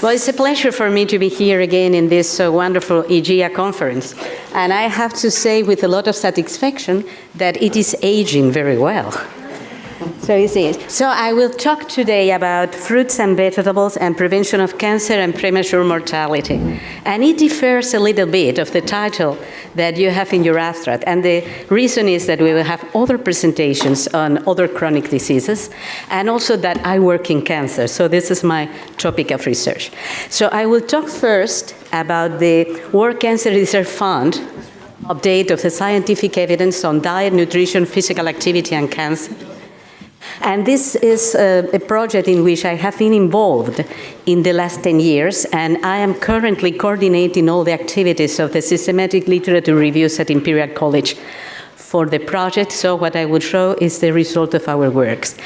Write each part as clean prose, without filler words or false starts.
Well, it's a pleasure for me to be here again in this wonderful EGEA conference. And I have to say with a lot of satisfaction that it is aging very well. So I will talk today about fruits and vegetables and prevention of cancer and premature mortality. And it differs a little bit of the title that you have in your abstract. And the reason is that we will have other presentations on other chronic diseases, and also that I work in cancer. So this is my topic of research. So I will talk first about the World Cancer Research Fund update of the scientific evidence on diet, nutrition, physical activity, and cancer. And this is a project in which I have been involved in the last 10 years, and I am currently coordinating all the activities of the systematic literature reviews at Imperial College for the project. So what I will show is the result of our works.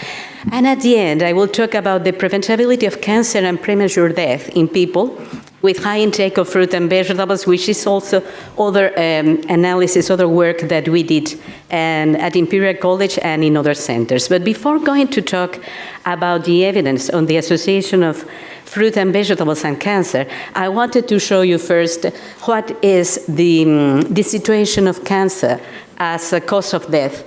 And at the end, I will talk about the preventability of cancer and premature death in people with high intake of fruit and vegetables, which is also other analysis, other work that we did at Imperial College and in other centers. But before going to talk about the evidence on the association of fruit and vegetables and cancer, I wanted to show you first what is the situation of cancer as a cause of death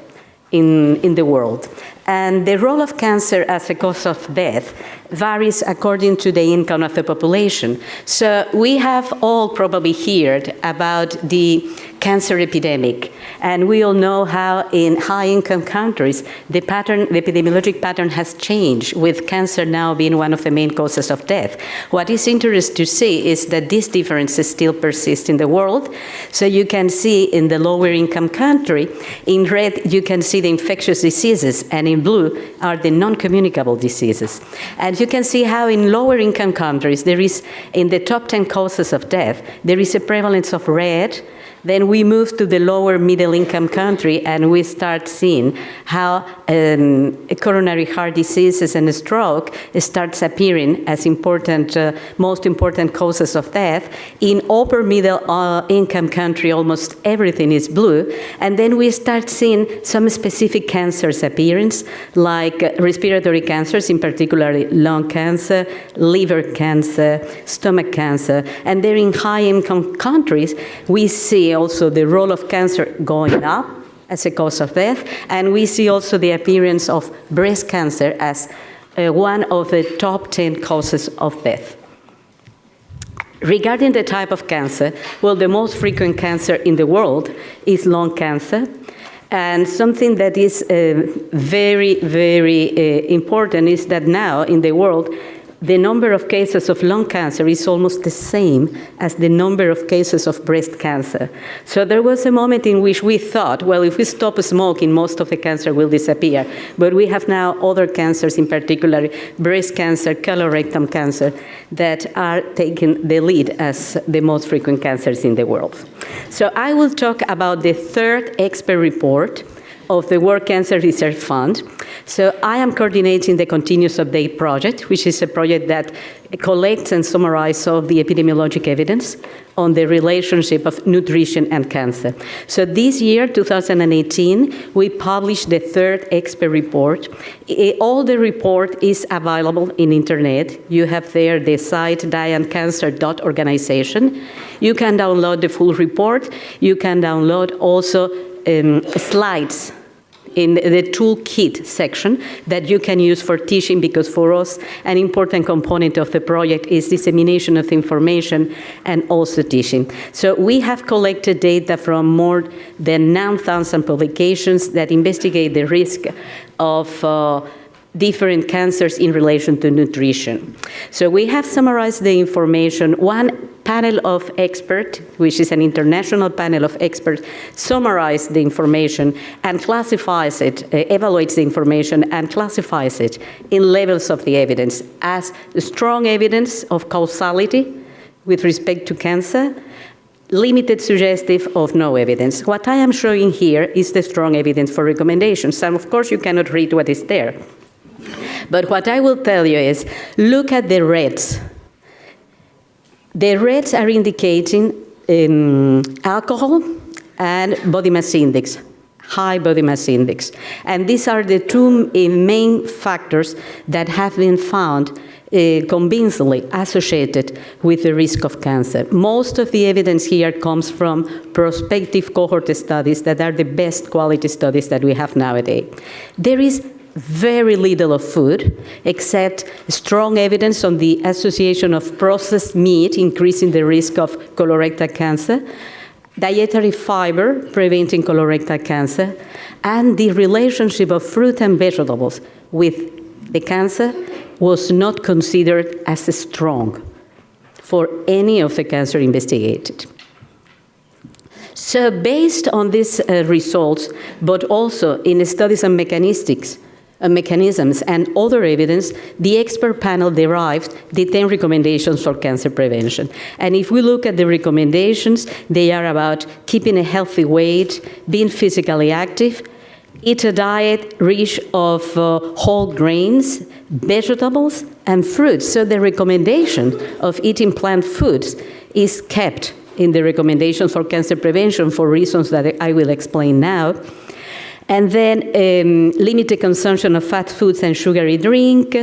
in the world. And the role of cancer as a cause of death varies according to the income of the population. So we have all probably heard about the cancer epidemic. And we all know how in high-income countries, the epidemiologic pattern has changed, with cancer now being one of the main causes of death. What is interesting to see is that these differences still persist in the world. So you can see in the lower-income country, in red, you can see the infectious diseases, and in blue are the non-communicable diseases. And you can see how in lower-income countries, there is, in the top 10 causes of death, there is a prevalence of red. Then we move to the lower middle-income country, and we start seeing how coronary heart diseases and stroke starts appearing as important, most important causes of death. In upper middle-income country, almost everything is blue. And then we start seeing some specific cancers appearance, like respiratory cancers, in particular lung cancer, liver cancer, stomach cancer. And then in high-income countries, we see also the role of cancer going up as a cause of death, and we see also the appearance of breast cancer as one of the top 10 causes of death. Regarding the type of cancer, well, the most frequent cancer in the world is lung cancer. And something that is very, very important is that now in the world, the number of cases of lung cancer is almost the same as the number of cases of breast cancer. So there was a moment in which we thought, well, if we stop smoking, most of the cancer will disappear. But we have now other cancers, in particular breast cancer, colorectal cancer, that are taking the lead as the most frequent cancers in the world. So I will talk about the third expert report of the World Cancer Research Fund. So I am coordinating the Continuous Update project, which is a project that collects and summarizes all the epidemiologic evidence on the relationship of nutrition and cancer. So this year, 2018, we published the third expert report. All the report is available in internet. You have there the site dianecancer.organization. You can download the full report. You can download also slides in the toolkit section that you can use for teaching, because for us, an important component of the project is dissemination of information and also teaching. So we have collected data from more than 9,000 publications that investigate the risk of different cancers in relation to nutrition. So we have summarized the information. One panel of experts, which is an international panel of experts, summarizes the information and classifies it, evaluates the information and classifies it in levels of the evidence as strong evidence of causality with respect to cancer, limited suggestive of no evidence. What I am showing here is the strong evidence for recommendations. And of course, you cannot read what is there. But what I will tell you is, look at the reds. The reds are indicating alcohol and body mass index, high body mass index. And these are the two main factors that have been found convincingly associated with the risk of cancer. Most of the evidence here comes from prospective cohort studies that are the best quality studies that we have nowadays. There is very little of food, except strong evidence on the association of processed meat increasing the risk of colorectal cancer, dietary fiber preventing colorectal cancer, and the relationship of fruit and vegetables with the cancer was not considered as strong for any of the cancer investigated. So based on these results, but also in studies on mechanisms and other evidence, the expert panel derived the 10 recommendations for cancer prevention. And if we look at the recommendations, they are about keeping a healthy weight, being physically active, eat a diet rich of whole grains, vegetables, and fruits. So the recommendation of eating plant foods is kept in the recommendations for cancer prevention for reasons that I will explain now. And then limit the consumption of fat foods and sugary drink,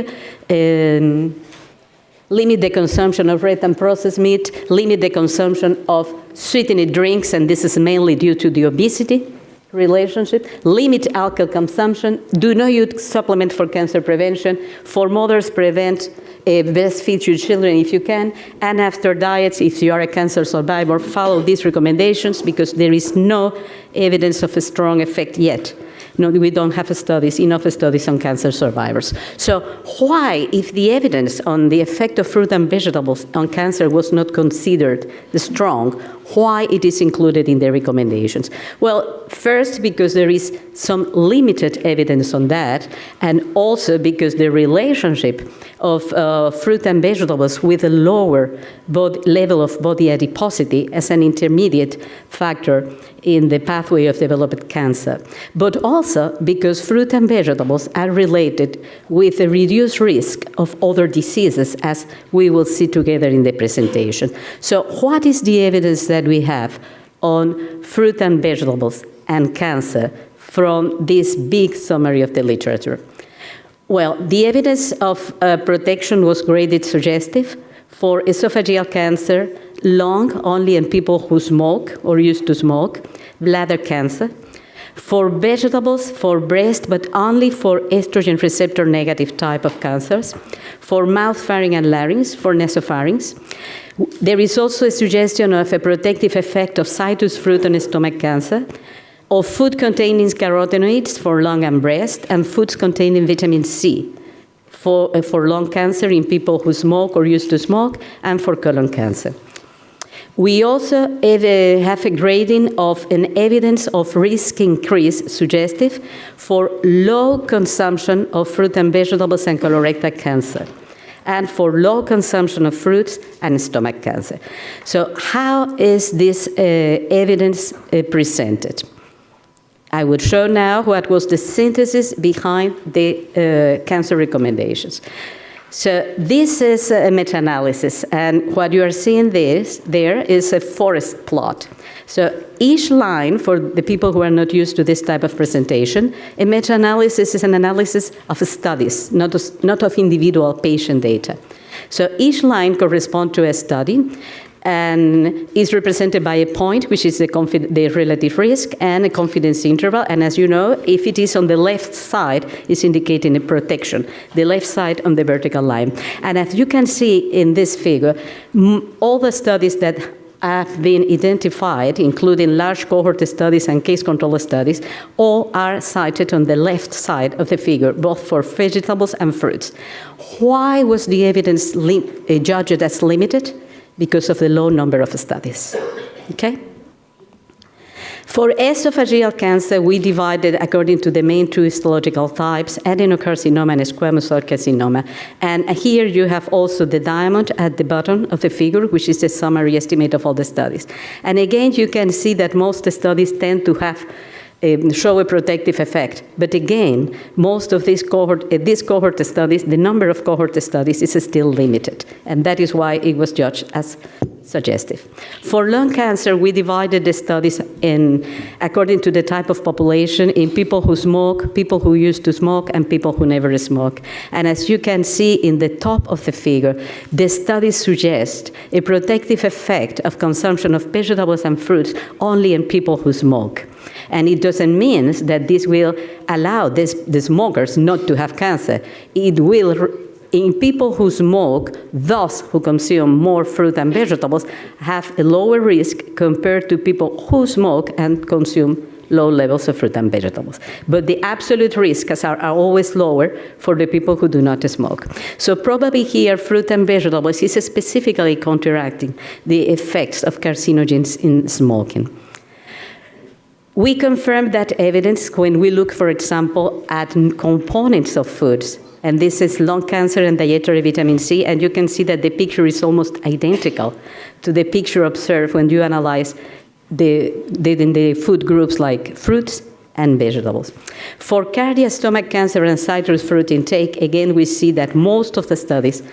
limit the consumption of red and processed meat, limit the consumption of sweetened drinks, and this is mainly due to the obesity relationship, limit alcohol consumption, do not use supplement for cancer prevention, for mothers prevent breastfeed your children if you can, and after diets, if you are a cancer survivor, follow these recommendations because there is no evidence of a strong effect yet. No, we don't have enough studies on cancer survivors. So why, if the evidence on the effect of fruit and vegetables on cancer was not considered strong, why it is included in the recommendations? Well, first, because there is some limited evidence on that, and also because the relationship of fruit and vegetables with a lower level of body adiposity as an intermediate factor in the pathway of developed cancer, but also because fruit and vegetables are related with a reduced risk of other diseases, as we will see together in the presentation. So what is the evidence that we have on fruit and vegetables and cancer from this big summary of the literature? Well, the evidence of protection was graded suggestive for esophageal cancer, lung only in people who smoke or used to smoke, bladder cancer, for vegetables, for breast, but only for estrogen receptor negative type of cancers, for mouth, pharynx, and larynx, for nasopharynx. There is also a suggestion of a protective effect of citrus fruit on stomach cancer, of food containing carotenoids for lung and breast, and foods containing vitamin C for lung cancer in people who smoke or used to smoke, and for colon cancer. We also have a grading of an evidence of risk increase suggestive for low consumption of fruit and vegetables and colorectal cancer, and for low consumption of fruits and stomach cancer. So how is this evidence presented? I would show now what was the synthesis behind the cancer recommendations. So this is a meta-analysis, and what you are seeing there is a forest plot. So each line, for the people who are not used to this type of presentation, a meta-analysis is an analysis of studies, not of individual patient data. So each line corresponds to a study, and is represented by a point, which is the relative risk, and a confidence interval. And as you know, if it is on the left side, it's indicating a protection, the left side on the vertical line. And as you can see in this figure, all the studies that have been identified, including large cohort studies and case control studies, all are cited on the left side of the figure, both for vegetables and fruits. Why was the evidence judged as limited? Because of the low number of studies, okay? For esophageal cancer, we divided according to the main two histological types, adenocarcinoma and squamous cell carcinoma. And here you have also the diamond at the bottom of the figure, which is the summary estimate of all the studies. And again, you can see that most studies tend to have show a protective effect. But again, most of these cohort studies, the number of cohort studies is still limited, and that is why it was judged as suggestive. For lung cancer, we divided the studies according to the type of population in people who smoke, people who used to smoke, and people who never smoke. And as you can see in the top of the figure, the studies suggest a protective effect of consumption of vegetables and fruits only in people who smoke. And it doesn't mean that this will allow the smokers not to have cancer. It will, in people who smoke, those who consume more fruit and vegetables have a lower risk compared to people who smoke and consume low levels of fruit and vegetables. But the absolute risks are always lower for the people who do not smoke. So probably here, fruit and vegetables is specifically counteracting the effects of carcinogens in smoking. We confirm that evidence when we look, for example, at components of foods. And this is lung cancer and dietary vitamin C, and you can see that the picture is almost identical to the picture observed when you analyze the food groups like fruits and vegetables. For cardiac stomach cancer and citrus fruit intake, again, we see that most of the studies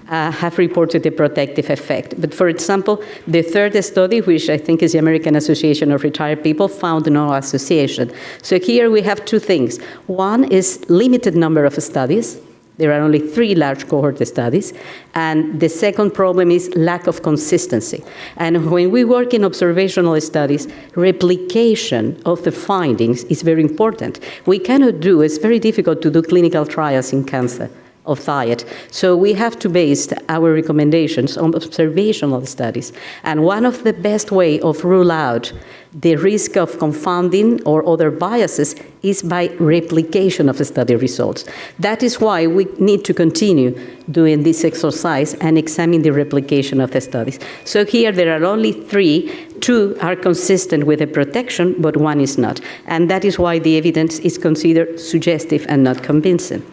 have reported a protective effect. But for example, the third study, which I think is the American Association of Retired People, found no association. So here we have two things. One is limited number of studies. There are only 3 large cohort studies. And the second problem is lack of consistency. And when we work in observational studies, replication of the findings is very important. We cannot do, it's very difficult to do clinical trials in cancer of diet. So we have to base our recommendations on observational studies. And one of the best way of rule out the risk of confounding or other biases is by replication of study results. That is why we need to continue doing this exercise and examine the replication of the studies. So here there are only 3. 2 are consistent with the protection, but 1 is not. And that is why the evidence is considered suggestive and not convincing.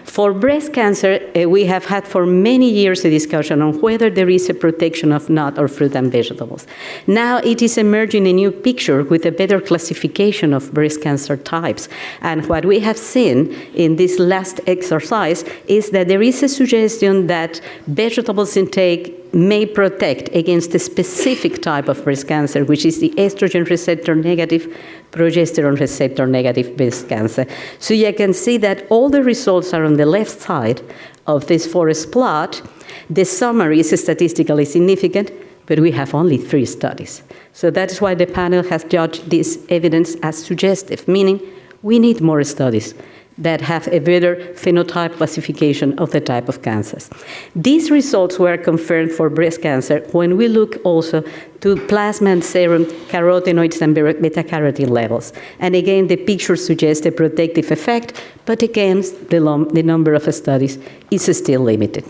For breast cancer, we have had for many years a discussion on whether there is a protection of nut or fruit and vegetables. Now it is emerging a new picture with a better classification of breast cancer types. And what we have seen in this last exercise is that there is a suggestion that vegetables intake may protect against a specific type of breast cancer, which is the estrogen receptor negative, progesterone receptor negative breast cancer. So you can see that all the results are on the left side of this forest plot. The summary is statistically significant, but we have only 3 studies. So that's why the panel has judged this evidence as suggestive, meaning we need more studies that have a better phenotype classification of the type of cancers. These results were confirmed for breast cancer when we look also to plasma and serum carotenoids and beta-carotene levels. And again, the picture suggests a protective effect, but again, the number of studies is still limited.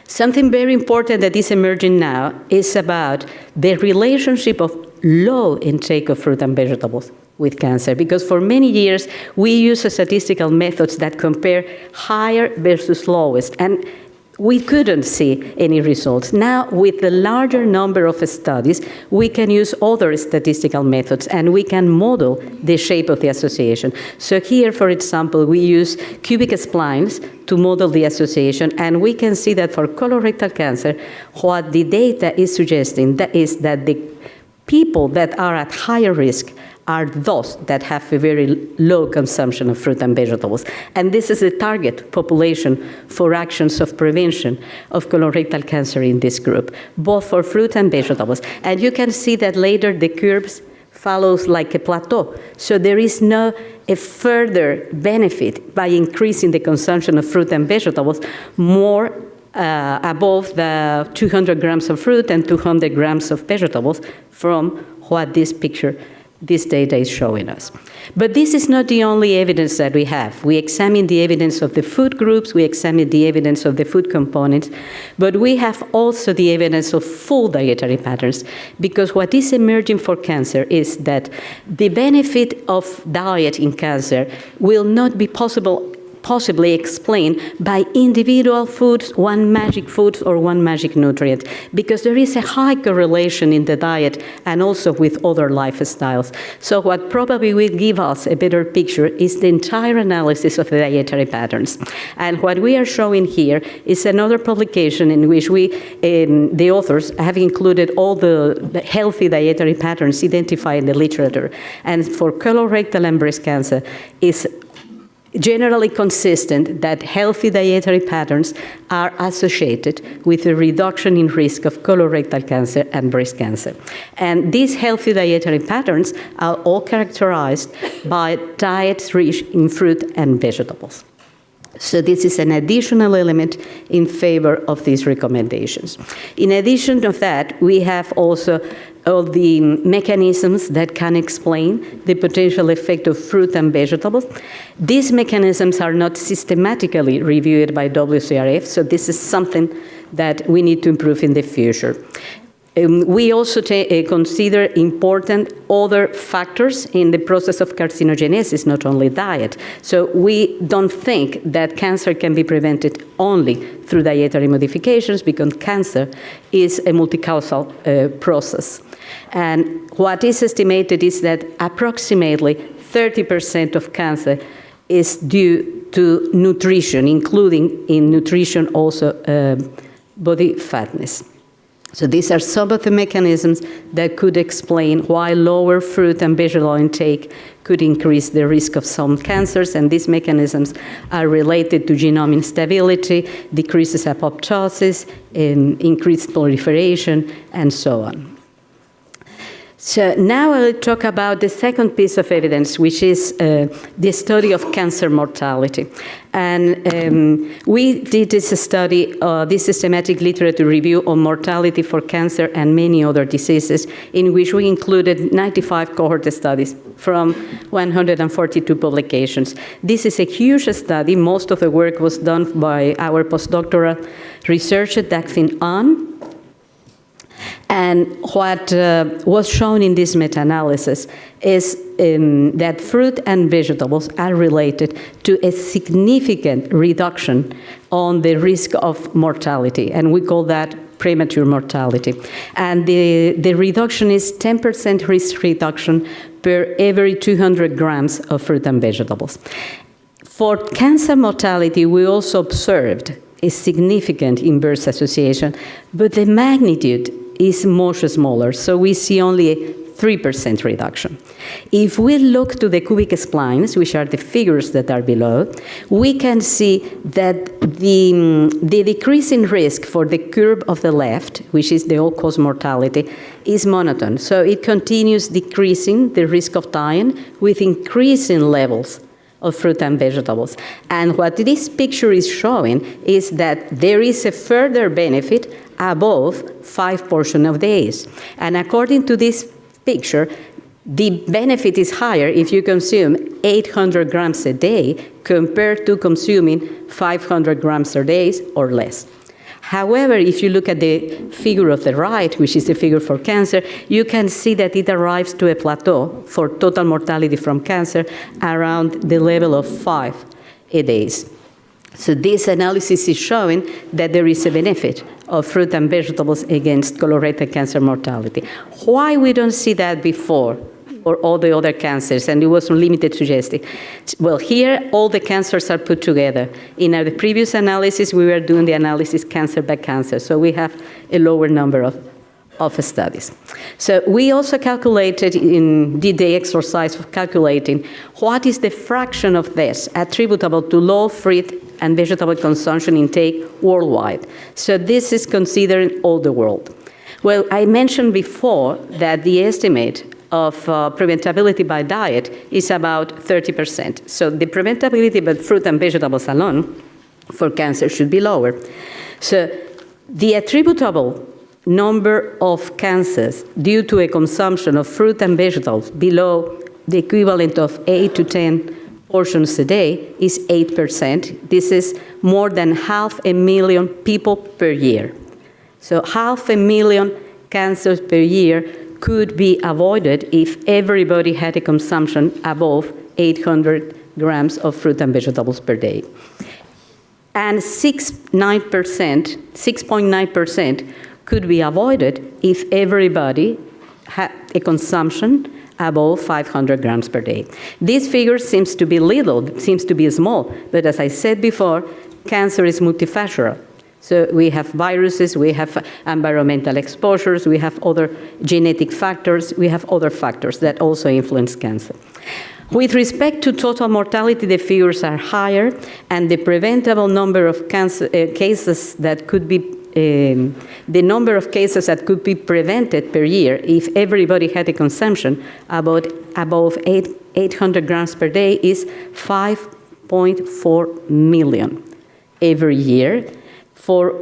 Something very important that is emerging now is about the relationship of low intake of fruit and vegetables with cancer, because for many years we use statistical methods that compare higher versus lowest, and we couldn't see any results. Now, with the larger number of studies, we can use other statistical methods and we can model the shape of the association. So here, for example, we use cubic splines to model the association, and we can see that for colorectal cancer, what the data is suggesting is that the people that are at higher risk are those that have a very low consumption of fruit and vegetables. And this is a target population for actions of prevention of colorectal cancer in this group, both for fruit and vegetables. And you can see that later the curves follows like a plateau. So there is no a further benefit by increasing the consumption of fruit and vegetables more above the 200 grams of fruit and 200 grams of vegetables from what this data is showing us. But this is not the only evidence that we have. We examine the evidence of the food groups, we examine the evidence of the food components, but we have also the evidence of full dietary patterns, because what is emerging for cancer is that the benefit of diet in cancer will not be possible possibly explained by individual foods, one magic food or one magic nutrient, because there is a high correlation in the diet and also with other lifestyles. So what probably will give us a better picture is the entire analysis of the dietary patterns. And what we are showing here is another publication in which the authors have included all the healthy dietary patterns identified in the literature. And for colorectal and breast cancer, is generally consistent that healthy dietary patterns are associated with a reduction in risk of colorectal cancer and breast cancer. And these healthy dietary patterns are all characterized by diets rich in fruit and vegetables. So this is an additional element in favor of these recommendations. In addition to that, we have also all the mechanisms that can explain the potential effect of fruit and vegetables. These mechanisms are not systematically reviewed by WCRF, so this is something that we need to improve in the future. We also consider important other factors in the process of carcinogenesis, not only diet. So we don't think that cancer can be prevented only through dietary modifications, because cancer is a multicausal process. And what is estimated is that approximately 30% of cancer is due to nutrition, including in nutrition also body fatness. So these are some of the mechanisms that could explain why lower fruit and vegetable intake could increase the risk of some cancers, and these mechanisms are related to genome instability, decreases apoptosis, increased proliferation, and so on. So now I'll talk about the second piece of evidence, which is the study of cancer mortality. And we did this study, this systematic literature review on mortality for cancer and many other diseases, in which we included 95 cohort studies from 142 publications. This is a huge study. Most of the work was done by our postdoctoral researcher, Dagfinn Ahn. And what was shown in this meta-analysis is that fruit and vegetables are related to a significant reduction on the risk of mortality, and we call that premature mortality. And the reduction is 10% risk reduction per every 200 grams of fruit and vegetables. For cancer mortality, we also observed a significant inverse association, but the magnitude is much smaller, so we see only a 3% reduction. If we look to the cubic splines, which are the figures that are below, we can see that the decrease in risk for the curve of the left, which is the all-cause mortality, is monotone. So it continues decreasing the risk of dying with increasing levels of fruit and vegetables. And what this picture is showing is that there is a further benefit above 5 portions of days. And according to this picture, the benefit is higher if you consume 800 grams a day compared to consuming 500 grams a day or less. However, if you look at the figure of the right, which is the figure for cancer, you can see that it arrives to a plateau for total mortality from cancer around the level of 5 a day. So this analysis is showing that there is a benefit of fruit and vegetables against colorectal cancer mortality. Why we don't see that before for all the other cancers, and it was limited suggesting? Well, here all the cancers are put together. In the previous analysis, we were doing the analysis cancer by cancer, so we have a lower number of studies. So we also did the exercise of calculating what is the fraction of this attributable to low fruit and vegetable consumption intake worldwide. So this is considering all the world. Well, I mentioned before that the estimate of preventability by diet is about 30%. So the preventability by fruit and vegetables alone for cancer should be lower. So the attributable number of cancers due to a consumption of fruit and vegetables below the equivalent of 8 to 10 portions a day is 8%. This is more than 500,000 people per year. So 500,000 cancers per year could be avoided if everybody had a consumption above 800 grams of fruit and vegetables per day. And 6.9% could be avoided if everybody had a consumption above 500 grams per day. This figure seems to be little, seems to be small, but as I said before, cancer is multifactorial. So we have viruses, we have environmental exposures, we have other genetic factors, we have other factors that also influence cancer. With respect to total mortality, the figures are higher, and the preventable number of cancer cases that could be the number of cases that could be prevented per year if everybody had a consumption above 800 grams per day is 5.4 million every year for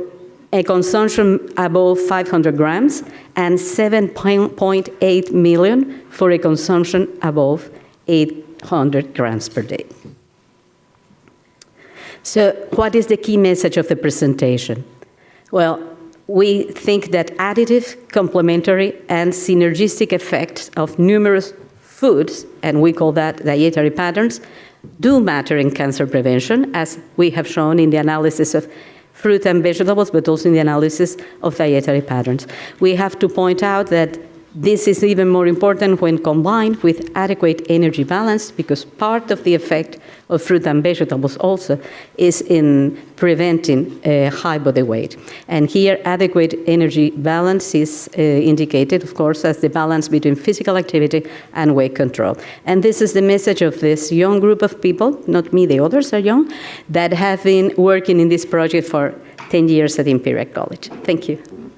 a consumption above 500 grams and 7.8 million for a consumption above 800 grams per day. So what is the key message of the presentation? Well, we think that additive, complementary, and synergistic effects of numerous foods, and we call that dietary patterns, do matter in cancer prevention, as we have shown in the analysis of fruit and vegetables, but also in the analysis of dietary patterns. We have to point out that this is even more important when combined with adequate energy balance, because part of the effect of fruit and vegetables also is in preventing high body weight. And here, adequate energy balance is indicated, of course, as the balance between physical activity and weight control. And this is the message of this young group of people, not me, the others are young, that have been working in this project for 10 years at Imperial College. Thank you.